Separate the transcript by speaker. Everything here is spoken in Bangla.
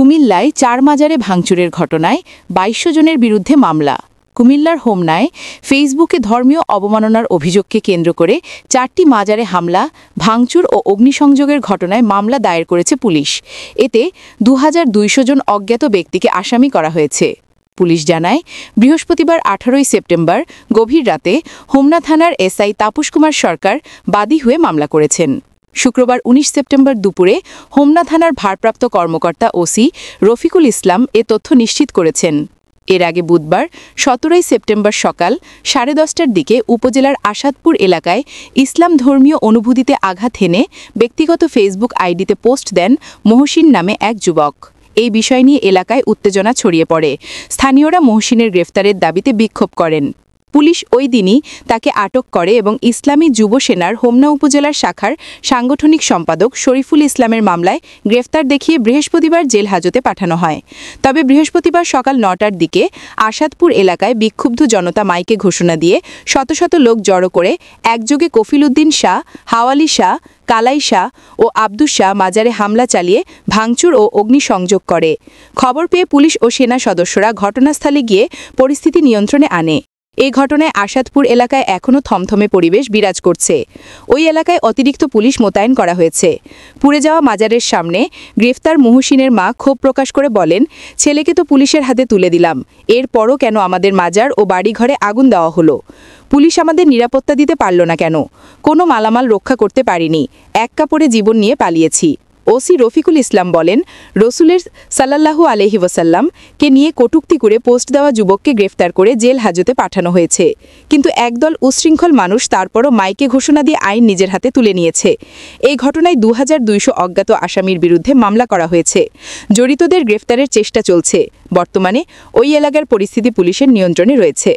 Speaker 1: কুমিল্লায় 4 মাজারে ভাঙচুরের ঘটনায় 22 জনের বিরুদ্ধে মামলা। কুমিল্লার হোমনায় ফেসবুকে ধর্মীয় অবমাননার অভিযোগকে কেন্দ্র করে 4টি মাজারে হামলা, ভাঙচুর ও অগ্নিসংযোগের ঘটনায় মামলা দায়ের করেছে পুলিশ। এতে 2200 জন অজ্ঞাত ব্যক্তিকে আসামি করা হয়েছে। পুলিশ জানায়, বৃহস্পতিবার 18 সেপ্টেম্বর গভীর রাতে হোমনা থানার এসআই তাপস কুমার সরকার বাদী হয়ে মামলা করেছেন। শুক্রবার 19 সেপ্টেম্বর দুপুরে হোমনা থানার ভারপ্রাপ্ত কর্মকর্তা ওসি রফিকুল ইসলাম এ তথ্য নিশ্চিত করেছেন। এর আগে বুধবার 17 সেপ্টেম্বর সকাল 10:30টার দিকে উপজেলার আসাদপুর এলাকায় ইসলাম ধর্মীয় অনুভূতিতে আঘাত হেনে ব্যক্তিগত ফেসবুক আইডিতে পোস্ট দেন মহসিন নামে এক যুবক। এই বিষয় নিয়ে এলাকায় উত্তেজনা ছড়িয়ে পড়ে। স্থানীয়রা মহসিনের গ্রেফতারের দাবিতে বিক্ষোভ করেন। পুলিশ ওই দিনই তাকে আটক করে এবং ইসলামী যুব সেনার হোমনা উপজেলার শাখার সাংগঠনিক সম্পাদক শরীফুল ইসলামের মামলায় গ্রেফতার দেখিয়ে বৃহস্পতিবার জেল হাজতে পাঠানো হয়। তবে বৃহস্পতিবার সকাল 9টার দিকে আসাদপুর এলাকায় বিক্ষুব্ধ জনতা মাইকে ঘোষণা দিয়ে শত শত লোক জড়ো করে একযোগে কফিল উদ্দিন শাহ, হাওয়ালি শাহ, কালাই শাহ ও আব্দুস শাহ মাজারে হামলা চালিয়ে ভাঙচুর ও অগ্নিসংযোগ করে। খবর পেয়ে পুলিশ ও সেনা সদস্যরা ঘটনাস্থলে গিয়ে পরিস্থিতি নিয়ন্ত্রণে আনে। এই ঘটনায় আসাদপুর এলাকায় এখনও থমথমে পরিবেশ বিরাজ করছে। ওই এলাকায় অতিরিক্ত পুলিশ মোতায়েন করা হয়েছে। পুড়ে যাওয়া মাজারের সামনে গ্রেফতার মহসিনের মা ক্ষোভ প্রকাশ করে বলেন, ছেলেকে তো পুলিশের হাতে তুলে দিলাম, এরপরও কেন আমাদের মাজার ও বাড়িঘরে আগুন দেওয়া হলো? পুলিশ আমাদের নিরাপত্তা দিতে পারল না কেন? কোনো মালামাল রক্ষা করতে পারিনি, এক কাপড়ে জীবন নিয়ে পালিয়েছি। ওসি রফিকুল ইসলাম বলেন, রসুলের সাল্লাল্লাহু আলাইহি ওয়াসাল্লাম কে নিয়ে কটূক্তি করে পোস্ট দেওয়া যুবককে গ্রেফতার করে জেল হাজতে পাঠানো হয়েছে, কিন্তু একদল উচ্ছৃঙ্খল মানুষ তারপরও মাইকে ঘোষণা দিয়ে আইন নিজের হাতে তুলে নিয়েছে। এই ঘটনায় 2200 অজ্ঞাত আসামির বিরুদ্ধে মামলা করা হয়েছে। জড়িতদের গ্রেফতারের চেষ্টা চলছে। বর্তমানে ওই এলাকার পরিস্থিতি পুলিশের নিয়ন্ত্রণে রয়েছে।